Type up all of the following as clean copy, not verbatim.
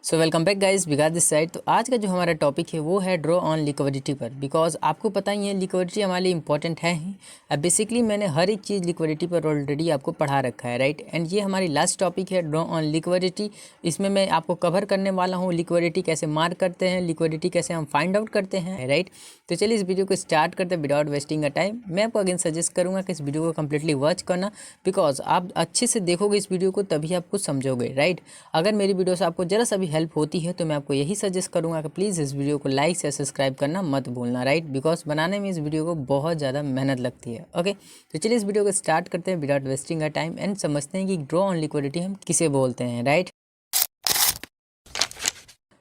So welcome back guys, बिगाड़ this side. तो आज का जो हमारा टॉपिक है वो है ड्रॉ ऑन लिक्विडिटी पर। बिकॉज आपको पता ही है लिक्विडिटी हमारे लिए इंपॉर्टेंट है ही। अब बेसिकली मैंने हर एक चीज़ लिक्विडिटी पर ऑलरेडी आपको पढ़ा रखा है, राइट। एंड ये हमारी लास्ट टॉपिक है ड्रॉ ऑन लिक्विडिटी। इसमें मैं आपको कवर करने वाला हूँ लिक्विडिटी कैसे मार्क करते हैं, लिक्विडिटी कैसे हम फाइंड आउट करते हैं, राइट। तो चलिए इस वीडियो को स्टार्ट करते हैं विदाउट वेस्टिंग अ टाइम। मैं आपको अगेन सजेस्ट करूँगा कि इस वीडियो को कम्प्लीटली वॉच करना, बिकॉज आप अच्छे से देखोगे इस वीडियो को तभी आप कुछ समझोगे, राइट। अगर मेरी वीडियो से आपको जरा सा भी हेल्प होती है तो मैं आपको यही सजेस्ट करूंगा कि प्लीज़ इस वीडियो को लाइक या सब्सक्राइब करना मत भूलना, राइट। बिकॉज बनाने में इस वीडियो को बहुत ज़्यादा मेहनत लगती है। ओके, तो चलिए इस वीडियो को स्टार्ट करते हैं without wasting a time and समझते हैं कि ड्रॉ ऑन लिक्विडिटी हम किसे बोलते हैं, राइट।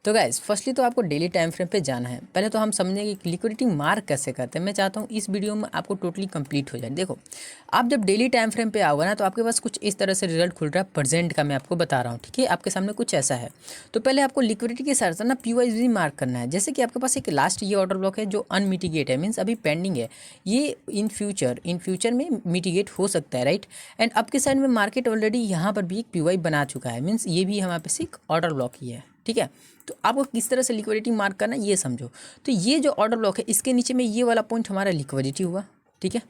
तो गाइस फर्स्टली तो आपको डेली टाइम फ्रेम पे जाना है। पहले तो हम समझेंगे कि लिक्विडिटी मार्क कैसे करते हैं। मैं चाहता हूँ इस वीडियो में आपको टोटली कंप्लीट हो जाए। देखो, आप जब डेली टाइम फ्रेम पे आओगे ना तो आपके पास कुछ इस तरह से रिजल्ट खुल रहा है प्रेजेंट का, मैं आपको बता रहा हूँ, ठीक है। आपके सामने कुछ ऐसा है। तो पहले आपको लिक्विडिटी के साथ साथ ना पीवाईज भी मार्क करना है। जैसे कि आपके पास एक लास्ट ये ऑर्डर ब्लॉक है जो अनमिटिगेट है, मीन्स अभी पेंडिंग है। ये इन फ्यूचर में मिटिगेट हो सकता है, राइट। एंड आपके साइड में मार्केट ऑलरेडी यहाँ पर भी एक पीवाई बना चुका है, मीन्स ये भी हमारे पास एक ऑर्डर ब्लॉक ही है, ठीक है। तो आपको किस तरह से लिक्विडिटी मार्क करना है ये समझो। तो ये जो ऑर्डर ब्लॉक है इसके नीचे में ये वाला पॉइंट हमारा लिक्विडिटी हुआ, ठीक है।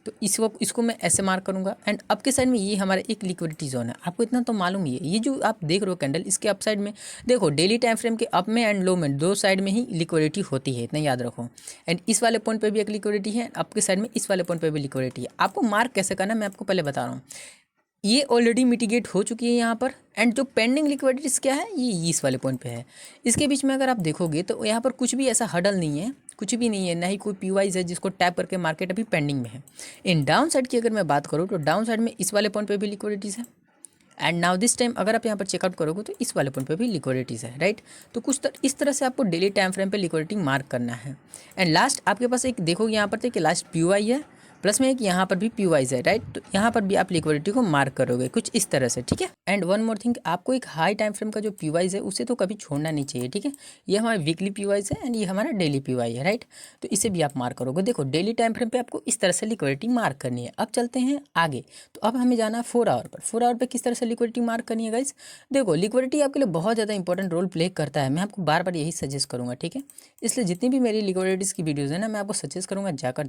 तो इसको मैं ऐसे मार्क करूंगा। एंड अब के साइड में ये हमारा एक लिक्विडिटी जोन है। आपको इतना तो मालूम ही है, ये जो आप देख रहे हो कैंडल, इसके अप साइड में देखो डेली टाइम फ्रेम के अप में एंड लो में दो साइड में ही लिक्विडिटी होती है, इतना याद रखो। एंड इस वाले पॉइंट पे भी एक लिक्विडिटी है, आपके साइड में इस वाले पॉइंट पे भी लिक्विडिटी है। आपको मार्क कैसे करना है मैं आपको पहले बता रहा हूँ। ये ऑलरेडी मिटिगेट हो चुकी है यहाँ पर। एंड जो पेंडिंग लिक्विडिटीज क्या है ये इस वाले पॉइंट पे है। इसके बीच में अगर आप देखोगे तो यहाँ पर कुछ भी ऐसा हडल नहीं है, कुछ भी नहीं है, ना ही कोई पीवाईज है जिसको टैप करके मार्केट अभी पेंडिंग में है। इन डाउन साइड की अगर मैं बात करूँ तो डाउन साइड में इस वाले पॉइंट पे भी लिक्विडिटीज़ है। एंड नाउ दिस टाइम अगर आप यहाँ पर चेकआउट करोगे तो इस वाले पॉइंट पे भी लिक्विडिटीज़ है, राइट। तो इस तरह से आपको डेली टाइम फ्रेम पे लिक्विडिटी मार्क करना है। एंड लास्ट आपके पास एक देखोगे यहाँ पर तो कि लास्ट पीवाई है, प्लस में एक यहाँ पर भी पीवाईज है, राइट। तो यहाँ पर भी आप लिक्विडिटी को मार्क करोगे कुछ इस तरह से, ठीक है। एंड वन मोर थिंग, आपको एक हाई टाइम फ्रेम का जो पीवाईज है उसे तो कभी छोड़ना नहीं चाहिए, ठीक है। ये हमारा वीकली पीवाईज है एंड ये हमारा डेली पीवाई है, राइट। तो इसे भी आप मार्क करोगे। देखो डेली टाइम फ्रेम पे आपको इस तरह से लिक्विडिटी मार्क करनी है। अब चलते हैं आगे। तो अब हमें जाना है 4 आवर पर। 4 आवर पर किस तरह से लिक्विडिटी मार्क करनी है गाइस। देखो लिक्विडिटी आपके लिए बहुत ज़्यादा इंपॉर्टेंट रोल प्ले करता है। मैं आपको बार बार यही सजेस्ट करूँगा, ठीक है। इसलिए जितनी भी मेरी लिक्विडिटीज़ की वीडियोज़ है ना मैं आपको सजेस्ट करूँगा जाकर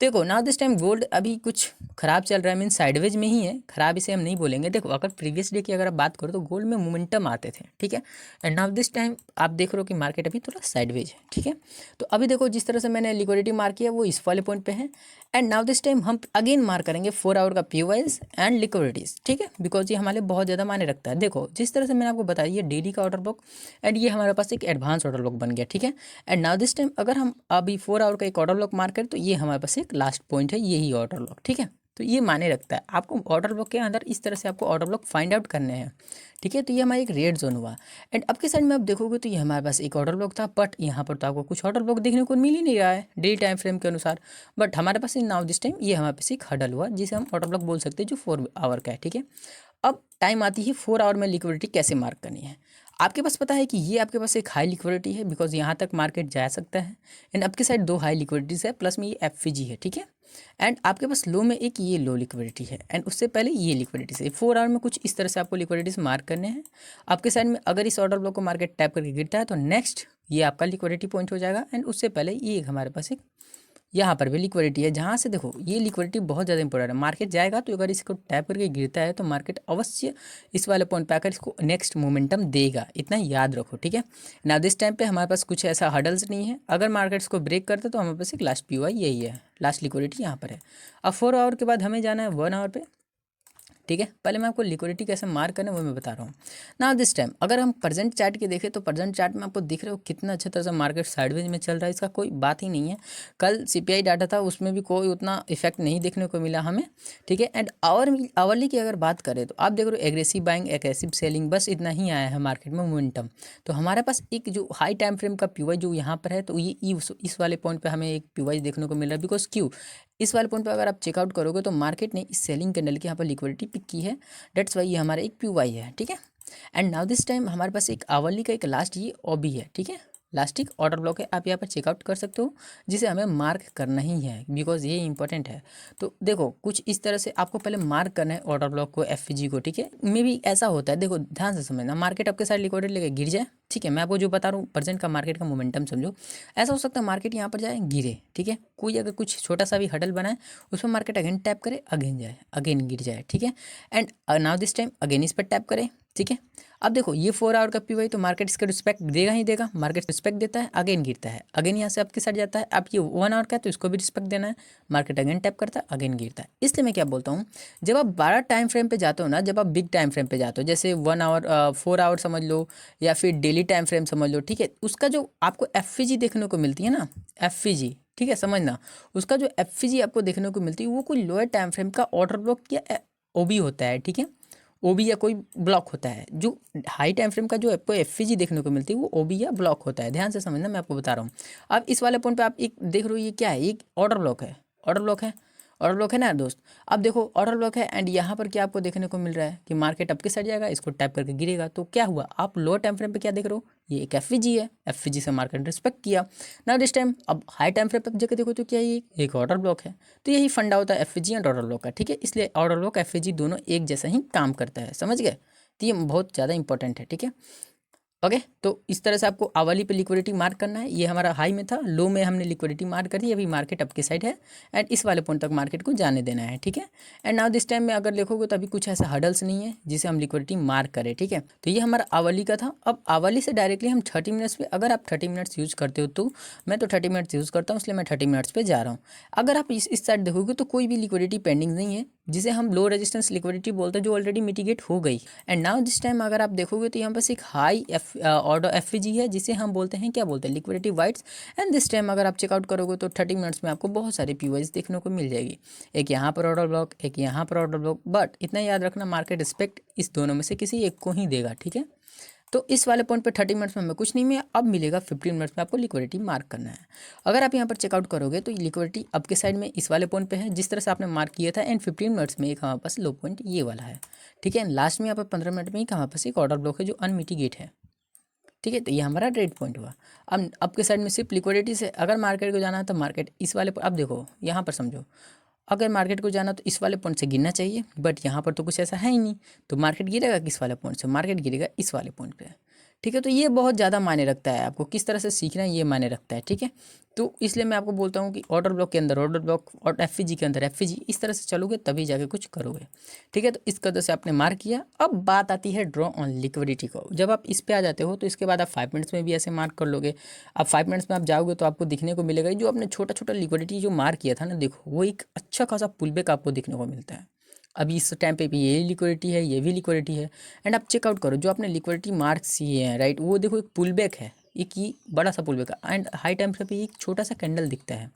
देखो नाउ दिस टाइम गोल्ड अभी कुछ खराब चल रहा है, मीन्स साइडवेज में ही है, खराब इसे हम नहीं बोलेंगे। देखो अगर प्रीवियस डे की अगर आप बात करो तो गोल्ड में मोमेंटम आते थे, ठीक है। एंड नाउ दिस टाइम आप देख रहे हो कि मार्केट अभी थोड़ा साइडवेज है, ठीक है। तो अभी देखो जिस तरह से मैंने लिक्विडिटी मार्क किया वो इस वाले पॉइंट पे है। एंड नाउ दिस टाइम हम अगेन मार्क करेंगे 4 आवर का पीवाईज एंड लिक्विडिटीज, ठीक है। बिकॉज ये हमारे बहुत ज़्यादा मायने रखता है। देखो जिस तरह से मैंने आपको बताया ये डेली का ऑर्डर ब्लॉक एंड ये हमारे पास एक एडवांस ऑर्डर ब्लॉक बन गया, ठीक है। एंड नाउ दिस टाइम अगर हम अभी 4 आवर का एक ऑर्डर ब्लॉक मार्क करें तो ये हमारे पास एक लास्ट पॉइंट है, यही ऑर्डर ब्लॉक, ठीक है। तो ये माने रखता है। आपको ऑर्डर ब्लॉक के अंदर इस तरह से आपको ऑर्डर ब्लॉक फाइंड आउट करने हैं, ठीक है। तो ये हमारा एक रेड जोन हुआ। एंड अब के साइड में आप देखोगे तो ये हमारे पास एक ऑर्डर ब्लॉक था, बट यहाँ पर तो आपको कुछ ऑर्डर ब्लॉक देखने को मिल ही नहीं रहा है डेली टाइम फ्रेम के अनुसार। बट हमारे पास नाउ दिस टाइम ये हमारे पास एक हडल हुआ जिसे हम ऑर्डर ब्लॉक बोल सकते हैं जो 4 आवर का है, ठीक है। अब टाइम आती है 4 आवर में लिक्विडिटी कैसे मार्क करनी है। आपके पास पता है कि ये आपके पास एक हाई लिक्विडिटी है बिकॉज यहाँ तक मार्केट जा सकता है। एंड आपके साइड 2 हाई लिक्विडिटीज़ है, प्लस में ये एफवीजी है, ठीक है। एंड आपके पास लो में एक ये लो लिक्विडिटी है एंड उससे पहले ये लिक्विडिटी है। 4 आवर में कुछ इस तरह से आपको लिक्विडिटीज मार्क करने हैं। आपके साइड में अगर इस ऑर्डर ब्लॉक को मार्केट टैप करके गिरता है तो नेक्स्ट ये आपका लिक्विडिटी पॉइंट हो जाएगा। एंड उससे पहले ये हमारे पास एक यहाँ पर भी लिक्विडिटी है जहाँ से देखो ये लिक्विडिटी बहुत ज़्यादा इंपॉर्टेंट है। मार्केट जाएगा तो अगर इसको टैप करके गिरता है तो मार्केट अवश्य इस वाले पॉइंट पे आकर इसको नेक्स्ट मोमेंटम देगा, इतना याद रखो, ठीक है ना। दिस टाइम पे हमारे पास कुछ ऐसा हडल्स नहीं है। अगर मार्केट इसको ब्रेक करते तो हमारे पास एक लास्ट पीवाई यही है, लास्ट लिक्विडिटी यहाँ पर है। अब 4 आवर के बाद हमें जाना है 1 आवर पे, ठीक है। पहले मैं आपको लिक्विडिटी कैसे मार्क करना है वो मैं बता रहा हूँ। ना दिस टाइम अगर हम प्रेजेंट चार्ट के देखें तो प्रेजेंट चार्ट में आपको दिख रहा हो कितना अच्छा तरह से मार्केट साइडवेज में चल रहा है, इसका कोई बात ही नहीं है। कल सीपीआई डाटा था उसमें भी कोई उतना इफेक्ट नहीं देखने को मिला हमें, ठीक है। एंड आवरली की अगर बात करें तो आप देख रहे हो एग्रेसिव बाइंग एग्रेसिव सेलिंग, बस इतना ही आया है मार्केट में मोमेंटम। तो हमारे पास एक जो हाई टाइम फ्रेम का पीवाई जो यहाँ पर है तो ये इस वाले पॉइंट पर हमें एक पीवाई देखने को मिल रहा है। बिकॉज क्यों, इस वाले पॉइंट पर अगर आप चेकआउट करोगे तो मार्केट ने इस सेलिंग कैंडल की यहाँ पर लिक्विडिटी पिक की है, डेट्स वाई ये हमारा एक पीवाई है, ठीक है। एंड नाउ दिस टाइम हमारे पास एक आवरली का एक लास्ट ये ओबी है, ठीक है। लास्ट एक ऑर्डर ब्लॉक है, आप यहाँ पर चेकआउट कर सकते हो, जिसे हमें मार्क करना ही है बिकॉज ये इंपॉर्टेंट है। तो देखो कुछ इस तरह से आपको पहले मार्क करना है ऑर्डर ब्लॉक को, एफवीजी को, ठीक है। मे भी ऐसा होता है, देखो ध्यान से समझना, मार्केट आपके साइड लिक्विडिटी लेके गिर जाए, ठीक है, मैं आपको जो बता रहा हूँ प्रेजेंट का मार्केट का मोमेंटम समझो। ऐसा हो सकता है मार्केट यहाँ पर जाए गिरे, ठीक है, कोई अगर कुछ छोटा सा भी हडल बनाए उसमें मार्केट अगेन टैप करे, अगेन जाए, अगेन गिर जाए, ठीक है। And now this time again इस पर टैप करे, ठीक है। अब देखो ये 4 आवर का पीवाई, तो मार्केट इसका रिस्पेक्ट देगा ही देगा, मार्केट रिस्पेक्ट देता है, अगेन गिरता है, अगेन यहाँ से आपके साइड जाता है। अब ये 1 आवर का है तो इसको भी रिस्पेक्ट देना है, मार्केट अगेन टैप करता है, अगेन गिरता है। इसलिए मैं क्या बोलता हूँ, जब आप 12 टाइम फ्रेम पे जाते हो ना, जब आप बिग टाइम फ्रेम पे जाते हो, जैसे 1 आवर 4 आवर समझ लो, या फिर डेली टाइम फ्रेम समझ लो, ठीक है, उसका जो आपको एफवीजी देखने को मिलती है ना, एफवीजी, ठीक है, समझना, उसका जो एफवीजी आपको देखने को मिलती है वो कोई लोअर टाइम फ्रेम का ऑर्डर ब्लॉक या ओबी होता है, ठीक है, ओबी या कोई ब्लॉक होता है। जो हाई टाइम फ्रेम का जो आपको एफवीजी देखने को मिलती है वो ओबी या ब्लॉक होता है, ध्यान से समझना, मैं आपको बता रहा हूँ। अब इस वाले पॉइंट पे आप एक देख रहे हो, ये क्या है, एक ऑर्डर ब्लॉक है, ऑर्डर ब्लॉक है, ऑर्डर ब्लॉक है ना दोस्त। अब देखो ऑर्डर ब्लॉक है एंड यहाँ पर क्या आपको देखने को मिल रहा है कि मार्केट अप के साइड जाएगा, इसको टैप करके गिरेगा, तो क्या हुआ, आप लोअर टाइम फ्रेम पे क्या देख रहे हो, ये एक एफवीजी है, एफवीजी से मार्केट रिस्पेक्ट किया ना दिस टाइम। अब हाई टाइम फ्रेम पे जाकर देखो तो क्या ये एक ऑर्डर ब्लॉक है। तो यही फंडा होता है एफवीजी एंड ऑर्डर ब्लॉक का, ठीक है। इसलिए ऑर्डर ब्लॉक एफवीजी दोनों एक जैसा ही काम करता है, समझ गए। तो ये बहुत ज़्यादा इंपॉर्टेंट है, ठीक है। ओके, तो इस तरह से आपको आवाली पे लिक्विडिटी मार्क करना है। ये हमारा हाई में था, लो में हमने लिक्विडिटी मार्क करी, अभी मार्केट अप की साइड है एंड इस वाले पॉइंट तक मार्केट को जाने देना है, ठीक है। एंड नाउ दिस टाइम में अगर देखोगे तो अभी कुछ ऐसा हडल्स नहीं है जिसे हम लिक्विडिटी मार्क करें, ठीक है। तो ये हमारा आवाली का था। अब आवाली से डायरेक्टली हम 30 मिनट्स पे, अगर आप 30 मिनट्स यूज़ करते हो तो मैं तो 30 मिनट्स यूज़ करता हूँ, इसलिए मैं 30 मिनट्स पे जा रहा हूँ। अगर आप इस साइड देखोगे तो कोई भी लिक्विडिटी पेंडिंग नहीं है, जिसे हम लो रेजिस्टेंस लिक्विडिटी बोलते हैं, जो ऑलरेडी मिटिगेट हो गई। एंड नाउ दिस टाइम अगर आप देखोगे तो यहाँ पर एक हाई ऑर्डर एफवीजी है, जिसे हम बोलते हैं, क्या बोलते हैं, liquidity whites. And this time अगर आप चेकआउट करोगे तो 30 मिनट्स में आपको बहुत सारी पीवाईज देखने को मिल जाएगी, एक यहाँ पर ऑर्डर ब्लॉक, एक यहाँ पर ऑर्डर ब्लॉक, बट इतना याद रखना मार्केट रिस्पेक्ट इस दोनों में से किसी एक को ही देगा, ठीक है। तो इस वाले पॉइंट पे 30 मिनट्स में हमें कुछ नहीं मिला, अब मिलेगा 15 मिनट्स में आपको लिक्विडिटी मार्क करना है। अगर आप यहाँ पर चेकआउट करोगे तो लिक्विडिटी अब के साइड में इस वाले पॉइंट पे है जिस तरह से आपने मार्क किया था, एंड 15 मिनट्स में एक हमारे पास लो पॉइंट ये वाला है, ठीक है। लास्ट में यहाँ पर 15 मिनट में एक हमारे पास एक ऑर्डर ब्लॉक है जो अनमिटिगेट है, ठीक है। तो ये हमारा ट्रेड पॉइंट हुआ। अब के साइड में सिर्फ लिक्विडिटी से अगर मार्केट को जाना है तो मार्केट इस वाले पर, अब देखो यहाँ पर समझो, अगर मार्केट को जाना तो इस वाले पॉइंट से गिरना चाहिए, बट यहाँ पर तो कुछ ऐसा है ही नहीं, तो मार्केट गिरेगा किस वाले पॉइंट से, मार्केट गिरेगा इस वाले पॉइंट पे, ठीक है। तो ये बहुत ज़्यादा मायने रखता है, आपको किस तरह से सीखना है ये मायने रखता है, ठीक है। तो इसलिए मैं आपको बोलता हूँ कि ऑर्डर ब्लॉक के अंदर ऑर्डर ब्लॉक और एफवीजी के अंदर एफवीजी, इस तरह से चलोगे तभी जाके कुछ करोगे, ठीक है। तो इस कदर से आपने मार्क किया। अब बात आती है ड्रॉ ऑन लिक्विडिटी को। जब आप इस पे आ जाते हो तो इसके बाद आप 5 मिनट्स में भी ऐसे मार्क कर लोगे। अब 5 मिनट्स में आप जाओगे तो आपको दिखने को मिलेगा जो आपने छोटा छोटा लिक्विडिटी जो मार्क किया था ना, देखो वो एक अच्छा खासा पुलबैक आपको दिखने को मिलता है। अभी इस टाइम पे भी ये लिक्विडिटी है, ये भी लिक्विडिटी है। एंड आप चेकआउट करो जो आपने लिक्विडिटी मार्क्स किए हैं, राइट, वो देखो एक पुल बैक है, एक ये बड़ा सा पुल बैक है, एंड हाई टाइम पे भी एक छोटा सा कैंडल दिखता है,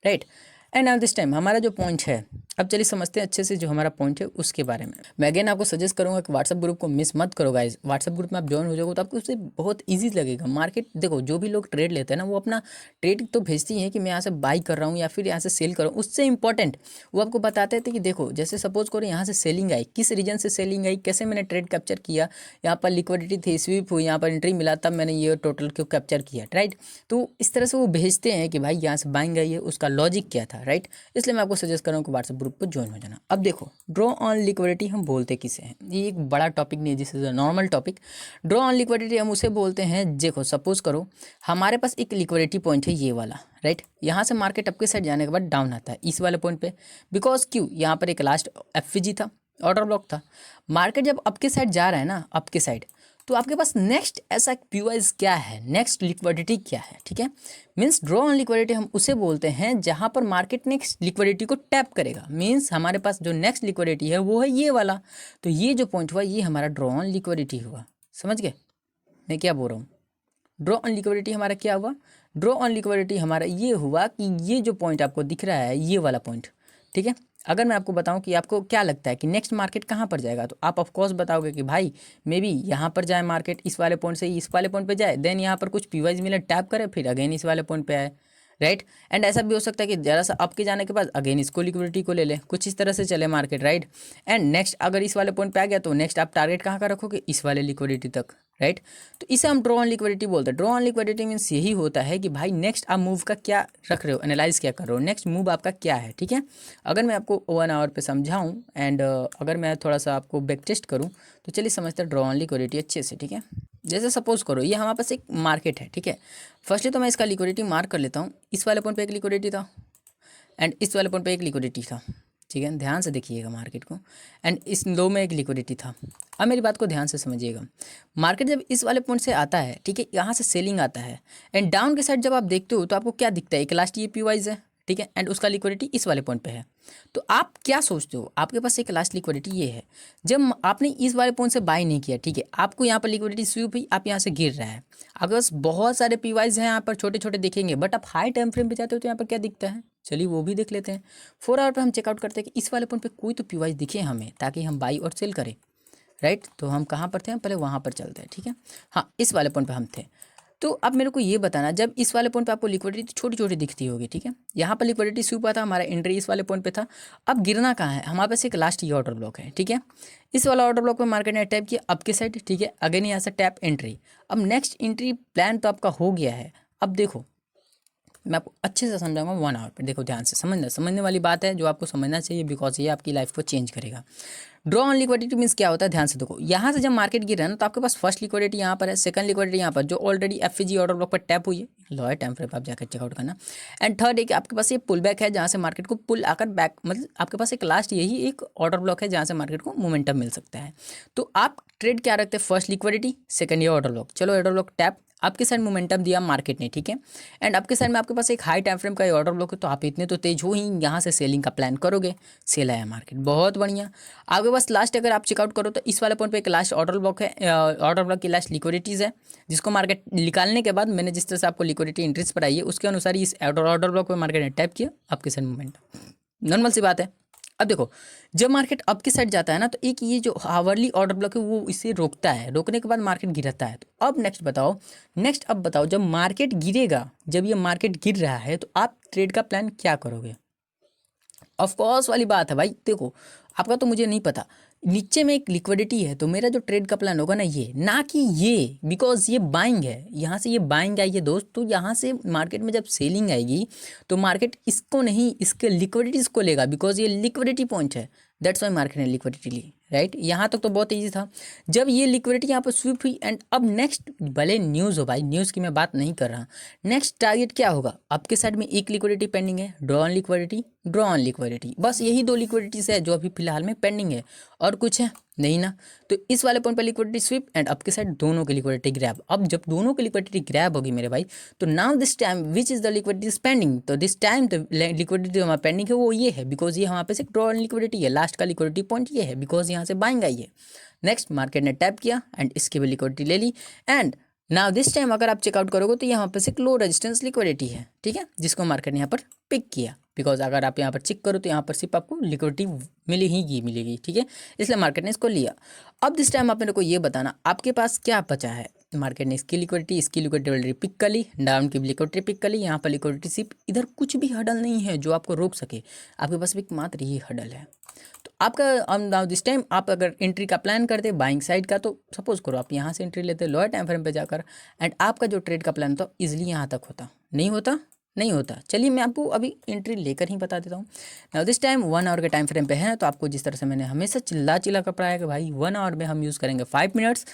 right. And now this time हमारा जो पॉइंट है, अब चलिए समझते हैं अच्छे से जो हमारा पॉइंट है उसके बारे में। मैं अगेन आपको सजेस्ट करूंगा कि व्हाट्सअप ग्रुप को मिस मत करो गाइस। व्हाट्सअप ग्रुप में आप ज्वाइन हो जाओगे तो आपको उससे बहुत ईजी लगेगा। मार्केट देखो, जो भी लोग ट्रेड लेते हैं ना, वो अपना ट्रेड तो भेजती हैं कि मैं यहाँ से बाई कर रहा हूँ या फिर यहाँ से सेल कर रहा हूँ, उससे इंपॉर्टेंट वो आपको बताते थे कि देखो, जैसे सपोज करो यहाँ से सेलिंग आई, किस रीजन से सेलिंग आई, कैसे मैंने ट्रेड कैप्चर किया, यहाँ पर लिक्विडिटी थी, स्वीप हुई, यहाँ पर एंट्री मिला, तब मैंने ये टोटल को कैप्चर किया, राइट। तो इस तरह से वो भेजते हैं कि भाई यहाँ से बाइंग आई है, उसका लॉजिक क्या था, राइट। इसलिए मैं आपको सजेस्ट करूँ कि व्हाट्सएप ग्रुप पर ज्वाइन हो जाना। अब देखो, ड्रॉ ऑन लिक्विडिटी हम बोलते किसे हैं, ये एक बड़ा टॉपिक नहीं है, this is a normal topic. Draw on liquidity हम उसे बोलते हैं, देखो सपोज करो हमारे पास एक लिक्विडिटी पॉइंट है ये वाला, राइट। यहाँ से मार्केट अप के साइड जाने के बाद डाउन आता है इस वाले पॉइंट पे, बिकॉज क्यों, यहाँ पर एक लास्ट एफवीजी था, ऑर्डर ब्लॉक था। मार्केट जब अप के साइड जा रहा है ना, अप के साइड, तो आपके पास नेक्स्ट ऐसा पीवाईज क्या है, नेक्स्ट लिक्विडिटी क्या है, ठीक है। मीन्स ड्रॉ ऑन लिक्विडिटी हम उसे बोलते हैं जहां पर मार्केट नेक्स्ट लिक्विडिटी को टैप करेगा। मीन्स हमारे पास जो नेक्स्ट लिक्विडिटी है वो है ये वाला। तो ये जो पॉइंट हुआ ये हमारा ड्रॉ ऑन लिक्विडिटी हुआ, समझ गए मैं क्या बोल रहा हूँ। ड्रॉ ऑन लिक्विडिटी हमारा क्या हुआ, ड्रॉ ऑन लिक्विडिटी हमारा ये हुआ कि ये जो पॉइंट आपको दिख रहा है ये वाला पॉइंट, ठीक है। अगर मैं आपको बताऊं कि आपको क्या लगता है कि नेक्स्ट मार्केट कहाँ पर जाएगा, तो आप ऑफकोर्स बताओगे कि भाई मे बी यहाँ पर जाए मार्केट, इस वाले पॉइंट से इस वाले पॉइंट पे जाए, देन यहाँ पर कुछ पीवाईज मिले, टैप करे, फिर अगेन इस वाले पॉइंट पे आए, राइट। एंड ऐसा भी हो सकता है कि जरा सा अप के जाने के बाद अगेन इसको लिक्विडिटी को ले ले, कुछ इस तरह से चले मार्केट, राइट। एंड नेक्स्ट अगर इस वाले पॉइंट पे आ गया तो नेक्स्ट आप टारगेट कहाँ का रखोगे, इस वाले लिक्विडिटी तक, राइट। तो इसे हम ड्रॉ ऑन लिक्विडिटी बोलते हैं। ड्रॉ ऑन लिक्विडिटी मीन्स यही होता है कि भाई नेक्स्ट आप मूव का क्या रख रहे हो, एनालाइज क्या कर रहे हो, नेक्स्ट मूव आपका क्या है, ठीक है। अगर मैं आपको 1 आवर पे समझाऊं एंड अगर मैं थोड़ा सा आपको बैक टेस्ट करूं तो चलिए समझते हैं ड्रॉ ऑन लिक्विडिटी अच्छे से, ठीक है। जैसे सपोज करो ये हमारे पास एक मार्केट है, ठीक है। फर्स्टली तो मैं इसका लिक्विडिटी मार्क कर लेता हूँ। इस वाले पॉइंट पे एक लिक्विडिटी था एंड इस वाले पॉइंट पे एक लिक्विडिटी था, ठीक है। ध्यान से देखिएगा मार्केट को, एंड इस लो में एक लिक्विडिटी था। अब मेरी बात को ध्यान से समझिएगा। मार्केट जब इस वाले पॉइंट से आता है, ठीक है, यहाँ से सेलिंग आता है एंड डाउन के साइड जब आप देखते हो तो आपको क्या दिखता है, एक लास्ट ये पी वाइज है, ठीक है, एंड उसका लिक्विडिटी इस वाले पॉइंट पे है। तो आप क्या सोचते हो, आपके पास एक लास्ट लिक्विडिटी ये है। जब आपने इस वाले पॉइंट से बाय नहीं किया, ठीक है, आपको यहाँ पर लिक्विडिटी स्वीप हुई, आप यहाँ से गिर रहा है। आपके पास बहुत सारे पी वाइज हैं यहाँ पर, छोटे छोटे दिखेंगे, बट आप हाई टाइम फ्रेम पे जाते हो तो यहाँ पर क्या दिखता है, चलिए वो भी देख लेते हैं। 4 आवर पे हम चेकआउट करते हैं कि इस वाले पॉइंट पे कोई तो पी वाइज दिखे हमें, ताकि हम बाई और सेल करें, राइट। तो हम कहाँ पर थे, हम पहले वहाँ पर चलते हैं, ठीक है। हाँ, इस वाले पॉइंट पे हम थे। तो अब मेरे को ये बताना, जब इस वाले पॉइंट पे आपको लिक्विडिटी छोटी छोटी दिखती होगी, ठीक है, यहाँ पर लिक्विडिटी स्वीप हुआ था, हमारा एंट्री इस वाले पॉइंट पे था। अब गिरना कहाँ है, हमारे पास एक लास्ट ये ऑर्डर ब्लॉक है, ठीक है। इस वाला ऑर्डर ब्लॉक पे मार्केट ने टैप किया अप के साइड, ठीक है, अगेन यहाँ से टैप एंट्री। अब नेक्स्ट एंट्री प्लान तो आपका हो गया है। अब देखो मैं आपको अच्छे से समझाऊंगा 1 आवर पे, देखो ध्यान से समझने वाली बात है जो आपको समझना चाहिए, बिकॉज ये आपकी लाइफ को चेंज करेगा। ड्रॉ ऑन लिक्विडिटी मीन्स क्या होता है, ध्यान से देखो। यहाँ से जब मार्केट गिरा ना तो आपके पास फर्स्ट लिक्विडिटी यहाँ पर है, सेकंड लिक्विडिटी यहाँ पर जो ऑलरेडी एफजी ऑर्डर ब्लॉक पर टैप हुई है, लोअर टाइम फ्रेम पर आप जाकर चेकआउट करना। एंड थर्ड एक आपके पास ये पुल बैक है, जहाँ से मार्केट को पुल आकर बैक, मतलब आपके पास एक लास्ट यही एक ऑर्डर ब्लॉक है जहाँ से मार्केट को मोमेंटम मिल सकता है। तो आप ट्रेड क्या रखते हैं, फर्स्ट लिक्विडिटी, सेकंड ये ऑर्डर ब्लॉक। चलो ऑर्डर ब्लॉक टैप, आपके साइड मोमेंटम दिया मार्केट ने, ठीक है, एंड आपके साइड में आपके पास एक हाई टाइम फ्रेम का ऑर्डर ब्लॉक है, तो आप इतने तो तेज हो ही, यहाँ से सेलिंग का प्लान करोगे, सेल आया मार्केट, बहुत बढ़िया। आपके पास लास्ट अगर आप चेकआउट करो तो इस वाले पॉइंट पे एक लास्ट ऑर्डर ब्लॉक है, ऑर्डर ब्लॉक की लास्ट लिक्विडिटीज़ है, जिसको मार्केट निकालने के बाद मैंने जिस तरह से आपको लिक्विडिटी इंट्रीज पर आई है उसके अनुसार इस ऑर्डर ब्लॉक पर मार्केट ने टैप किया, आपके साइड मूवमेंट, नॉर्मल सी बात है। अब देखो जब मार्केट अप की साइड जाता है ना तो एक ये जो हावरली ऑर्डर ब्लॉक है वो इसे रोकता है, रोकने के बाद मार्केट गिरता है। तो अब नेक्स्ट बताओ, अब बताओ जब मार्केट गिरेगा, जब ये मार्केट गिर रहा है तो आप ट्रेड का प्लान क्या करोगे। ऑफ कोर्स वाली बात है भाई, देखो आपका तो मुझे नहीं पता, नीचे में एक लिक्विडिटी है तो मेरा जो ट्रेड का प्लान होगा ना ये, ना कि ये, बिकॉज ये बाइंग है, यहाँ से ये बाइंग आई है दोस्त, तो यहाँ से मार्केट में जब सेलिंग आएगी तो मार्केट इसको नहीं, इसके लिक्विडिटीज को लेगा, बिकॉज ये लिक्विडिटी पॉइंट है, दैट्स वाई मार्केट ने लिक्विडिटी ली, राइट। यहाँ तक तो बहुत ईजी था। जब ये लिक्विडिटी यहाँ पर स्विप हुई एंड अब नेक्स्ट भले न्यूज़ हो भाई, न्यूज़ की मैं बात नहीं कर रहा, नेक्स्ट टारगेट क्या होगा, आपके साइड में एक लिक्विडिटी पेंडिंग है, draw on liquidity, draw on liquidity, बस यही 2 लिक्विडिटीज है जो अभी फिलहाल में पेंडिंग है, और कुछ है नहीं ना। तो इस वाले पॉइंट पर लिक्विडिटी स्विप एंड आपके साइड दोनों की लिक्विडिटी ग्रैब। अब जब दोनों की लिक्विडिटी ग्रैब होगी मेरे भाई, तो now this time which is the liquidity pending, तो दिस टाइम द लिक्विडिटी जो हमारा पेंडिंग है वो ये है, बिकॉज ये हमारे पास एक ड्रॉ ऑन लिक्विडिटी है, लास्ट का लिक्विडिटी पॉइंट ये है, बिकॉज यहाँ से बाइंग आई है। नेक्स्ट मार्केट ने टैप किया एंड इसकी भी लिक्विडिटी ले ली, एंड नाउ दिस टाइम अगर आप चेकआउट करोगे तो यहाँ पर एक लो रेजिस्टेंस लिक्विडिटी है, ठीक है, जिसको मार्केट ने यहाँ पर पिक किया, बिकॉज अगर आप यहाँ पर चेक करो तो यहाँ पर सिर्फ आपको लिक्विडिटी मिलेगी, ठीक है, इसलिए मार्केट ने इसको लिया। अब दिस टाइम आप मेरे को ये बताना आपके पास क्या बचा है, मार्केट ने इसकी लिक्विडिटी पिक कर ली, डाउन की लिक्विडिटी पिक कर ली, यहाँ पर लिक्विडिटी सिर्फ, इधर कुछ भी हडल नहीं है जो आपको रोक सके, आपके पास एक मात्र ये हडल है। तो आपका नाउ दिस टाइम आप अगर एंट्री का प्लान करते बाइंग साइड का, तो सपोज करो आप यहाँ से एंट्री लेते लोअर टाइम फ्रेम पे जाकर, एंड आपका जो ट्रेड का प्लान था इजीली यहाँ तक होता, नहीं होता। चलिए मैं आपको अभी एंट्री लेकर ही बता देता हूँ। नाउ दिस टाइम 1 आवर के टाइम फ्रेम पे है, तो आपको जिस तरह से मैंने हमेशा चिल्ला कर पढ़ाया कि भाई 1 आवर में हम यूज़ करेंगे 5 मिनट्स,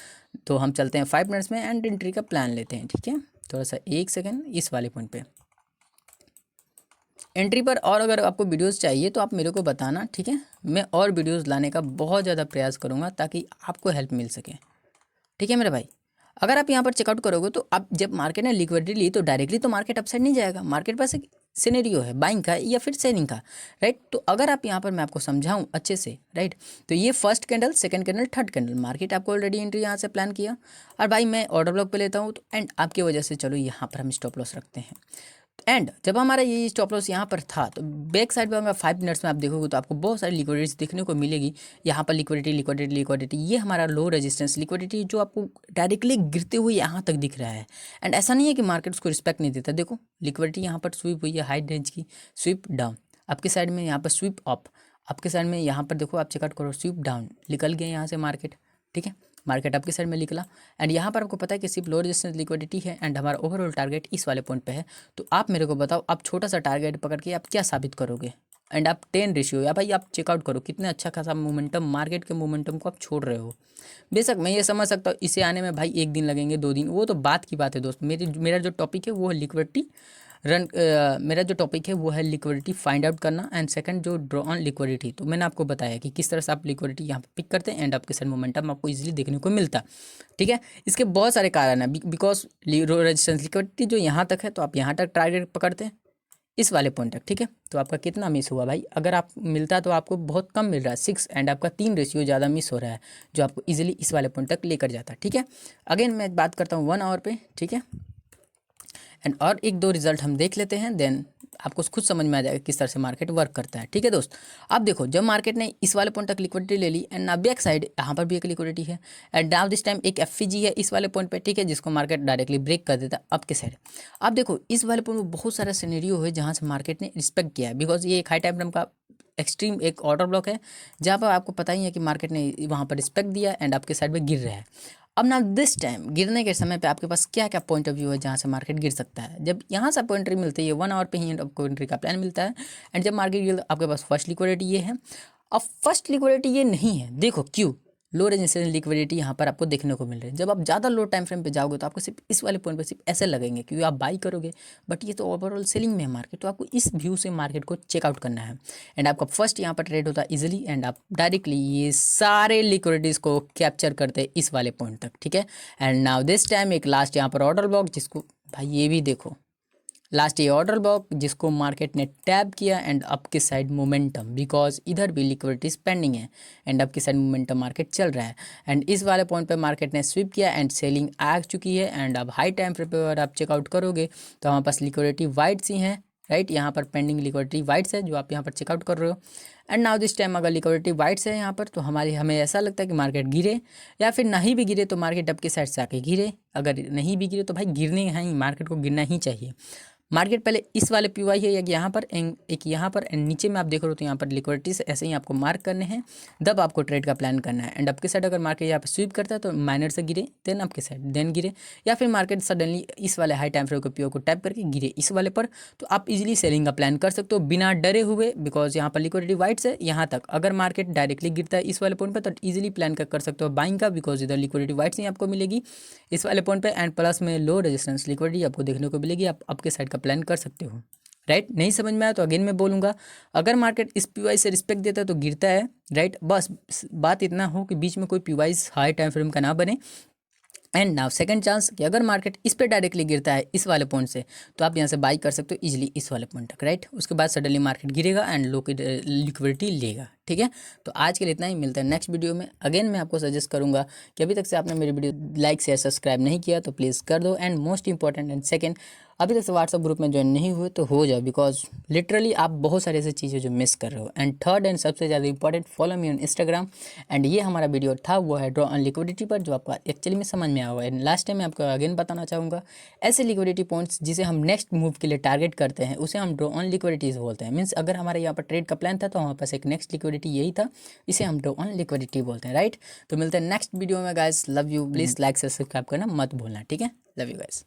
तो हम चलते हैं 5 मिनट्स में एंड एंट्री का प्लान लेते हैं, ठीक है। थोड़ा सा 1 सेकेंड इस वाले पॉइंट पे एंट्री पर, और अगर आपको वीडियोस चाहिए तो आप मेरे को बताना, ठीक है, मैं और वीडियोस लाने का बहुत ज़्यादा प्रयास करूँगा ताकि आपको हेल्प मिल सके, ठीक है मेरे भाई। अगर आप यहाँ पर चेकआउट करोगे तो आप जब मार्केट ने लिक्विडिटी ली तो डायरेक्टली तो मार्केट अपसाइड नहीं जाएगा, मार्केट पास एक सिनेरियो है बाइंग का या फिर सेलिंग का, राइट। तो अगर आप यहाँ पर मैं आपको समझाऊं अच्छे से, राइट, तो ये first candle, second candle, third candle, market आपको ऑलरेडी एंट्री यहाँ से प्लान किया, और भाई मैं ऑर्डर ब्लॉक पे लेता हूँ तो एंड आपकी वजह से चलो यहाँ पर हम स्टॉप लॉस रखते हैं, एंड जब हमारा ये स्टॉप लॉस यहाँ पर था तो बैक साइड पे अगर 5 मिनट्स में आप देखोगे तो आपको बहुत सारी लिक्विडिटी देखने को मिलेगी। यहाँ पर लिक्विडिटी, ये हमारा लो रेजिस्टेंस लिक्विडिटी जो आपको डायरेक्टली गिरते हुए यहाँ तक दिख रहा है, एंड ऐसा नहीं है कि मार्केट उसको रिस्पेक्ट नहीं देता। देखो लिक्विडिटी यहाँ पर स्वीप हुई है, हाई रेंज की स्वीप डाउन, आपके साइड में यहाँ पर स्वीप अप, आपके साइड में यहाँ पर देखो आप चेकआउट करो स्वीप डाउन, निकल गए यहाँ से मार्केट, ठीक है। मार्केट आपके साइड में निकला एंड यहाँ पर आपको पता है कि सिर्फ लो रेजिस्टेंस लिक्विडिटी है एंड हमारा ओवरऑल टारगेट इस वाले पॉइंट पे है। तो आप मेरे को बताओ, आप छोटा सा टारगेट पकड़ के आप क्या साबित करोगे? एंड आप 10 रेशियो या भाई आप चेकआउट करो कितने अच्छा खासा मोमेंटम, मार्केट के मोमेंटम को आप छोड़ रहे हो। बेशक मैं ये समझ सकता हूँ इसे आने में भाई 1 दिन लगेंगे, 2 दिन, वो तो बात की बात है दोस्त। मेरा जो टॉपिक है वो है लिक्विडिटी मेरा जो टॉपिक है वो है लिक्विडिटी फाइंड आउट करना एंड सेकंड जो ड्रॉ ऑन लिक्विडिटी। तो मैंने आपको बताया कि किस तरह से आप लिक्विडिटी यहाँ पे पिक करते हैं एंड आपके साइड मोमेंटम आपको इजीली देखने को मिलता। ठीक है, इसके बहुत सारे कारण हैं बिकॉज रेजिस्टेंस लिक्विडिटी जो यहाँ तक है तो आप यहाँ तक टारगेट पकड़ते हैं इस वाले पॉइंट तक। ठीक है, तो आपका कितना मिस हुआ भाई? अगर आप मिलता तो आपको बहुत कम मिल रहा है 6 एंड आपका 3 रेशियो ज़्यादा मिस हो रहा है जो आपको इजीली इस वाले पॉइंट तक लेकर जाता है। ठीक है, अगेन मैं बात करता हूँ 1 आवर पे। ठीक है, एंड और 1-2 रिजल्ट हम देख लेते हैं, देन आपको खुद समझ में आ जाएगा किस तरह से मार्केट वर्क करता है। ठीक है दोस्त, अब देखो जब मार्केट ने इस वाले पॉइंट तक लिक्विडिटी ले ली एंड नाउ बैक साइड यहाँ पर भी एक लिक्विडिटी है एंड नाउ दिस टाइम एक एफवीजी है इस वाले पॉइंट पे। ठीक है, जिसको मार्केट डायरेक्टली ब्रेक कर देता है अप के साइड। अब देखो इस वाले पॉइंट में बहुत सारा सिनेरियो है जहाँ से मार्केट ने रिस्पेक्ट किया है बिकॉज ये एक हाई टाइम फ्रेम का एक्सट्रीम एक ऑर्डर ब्लॉक है जहाँ पर आपको पता ही है कि मार्केट ने वहाँ पर रिस्पेक्ट दिया एंड आपके साइड में गिर रहा है। अब ना दिस टाइम गिरने के समय पे आपके पास क्या क्या पॉइंट ऑफ व्यू है जहाँ से मार्केट गिर सकता है? जब यहाँ से आपको एंट्री मिलती है 1 आवर पे ही आपको एंट्री का प्लान मिलता है एंड जब मार्केट गिर आपके पास फर्स्ट लिक्विडिटी ये है। अब फर्स्ट लिक्विडिटी ये नहीं है, देखो क्यों? लो रेजिस्टेंस लिक्विडिटी यहाँ पर आपको देखने को मिल रही है। जब आप ज़्यादा लो टाइम फ्रेम पे जाओगे तो आपको सिर्फ इस वाले पॉइंट पे सिर्फ ऐसे लगेंगे क्योंकि आप बाई करोगे, बट ये तो ओवरऑल सेलिंग में है मार्केट। तो आपको इस व्यू से मार्केट को चेकआउट करना है एंड आपका फर्स्ट यहाँ पर ट्रेड होता है इजीली एंड आप डायरेक्टली ये सारे लिक्विडिटीज़ को कैप्चर करते हैं इस वाले पॉइंट तक। ठीक है, एंड नाउ दिस टाइम एक लास्ट यहाँ पर ऑर्डर ब्लॉक, जिसको भाई ये भी देखो लास्ट ये ऑर्डर ब्लॉक जिसको मार्केट ने टैप किया एंड अप के साइड मोमेंटम बिकॉज इधर भी लिक्विडिटी पेंडिंग है एंड अप के साइड मोमेंटम मार्केट चल रहा है एंड इस वाले पॉइंट पे मार्केट ने स्विप किया एंड सेलिंग आ चुकी है एंड अब हाई टाइम फ्रेम पे अगर आप चेकआउट करोगे तो हमारे पास लिक्विडिटी वाइट्स ही हैं, राइट? यहाँ पर पेंडिंग लिक्विडिटी वाइट्स है जो आप यहाँ पर चेकआउट कर रहे हो एंड नाउ दिस टाइम अगर लिक्विडिटी वाइट्स है यहाँ पर तो हमें ऐसा लगता है कि मार्केट गिरे या फिर नहीं भी गिरे तो मार्केट अप के साइड से आके गिरे। अगर नहीं भी गिरे तो भाई गिरने हैं ही, मार्केट को गिरना ही चाहिए। मार्केट पहले इस वाले पीवाई है एक यहाँ पर एक यहाँ पर एंड नीचे में आप देख रहे हो तो यहाँ पर लिक्विडिटी से ऐसे ही आपको मार्क करने हैं, तब आपको ट्रेड का प्लान करना है एंड आपके साइड अगर मार्केट यहाँ पर स्वीप करता है तो माइनर से गिरे देन आपके साइड देन गिरे, या फिर मार्केट सडनली इस वाले हाई टाइम फ्रेम के पीओ को टैप करके गिरे इस वाले पर, तो आप इजीली सेलिंग का प्लान कर सकते हो बिना डरे हुए बिकॉज यहाँ पर लिक्विडिटी वाइट से यहाँ तक अगर मार्केट डायरेक्टली गिरता है इस वाले पॉइंट पर तो ईजिली प्लान कर सकते हो बाइंग का बिकॉज इधर लिक्विडिटी वाइट से आपको मिलेगी इस वाले पॉइंट पर एंड प्लस में लो रेजिस्टेंस लिक्विडिटी आपको देखने को मिलेगी, आप आपके साइड का प्लान कर सकते हो। राइट, नहीं समझ में आया तो अगेन मैं बोलूँगा, अगर मार्केट इस पीवाई से रिस्पेक्ट देता है तो गिरता है, राइट? बस बात इतना हो कि बीच में कोई पीवाई हाई टाइम फ्रेम का ना बने एंड नाउ सेकंड चांस कि अगर मार्केट इस पे डायरेक्टली गिरता है इस वाले पॉइंट से तो आप यहाँ से बाई कर सकते हो इजीली इस वाले पॉइंट तक, राइट? उसके बाद सडनली मार्केट गिरेगा एंड लो की लिक्विडिटी लेगा। ठीक है, तो आज के लिए इतना ही, मिलता है नेक्स्ट वीडियो में। अगेन मैं आपको सजेस्ट करूंगा कि अभी तक से आपने मेरी वीडियो लाइक शेयर सब्सक्राइब नहीं किया तो प्लीज़ कर दो and most important and second अभी तक से व्हाट्सअप ग्रुप में ज्वाइन नहीं हुए तो हो जाओ बिकॉज लिटरली आप बहुत सारी ऐसी चीज़ें जो मिस कर रहे हो। एंड थर्ड एंड सबसे ज़्यादा important, follow me on Instagram and ये हमारा वीडियो था वो है ड्रॉ ऑन लिक्विडिटी पर जो आपको एक्चुअली में समझ में आया होगा। एंड लास्ट टाइम मैं आपको अगेन बताना चाहूँगा ऐसे लिक्विडिटी पॉइंट्स जिसे हम नेक्स्ट मूव के लिए टारगेट करते हैं उसे हम ड्रॉ ऑन लिक्विडिटीज़ बोलते हैं। मीन्स अगर हमारे यहाँ पर ट्रेड का प्लान था तो हमारे पास एक नेक्स्ट लिक्विडिटी यही था, इसे हम ड्रॉ ऑन लिक्विडिटी बोलते हैं, राइट? तो मिलते हैं नेक्स्ट वीडियो में guys, love you, please like से सब्सक्राइब करना मत भूलना। ठीक है, लव यू गाइस।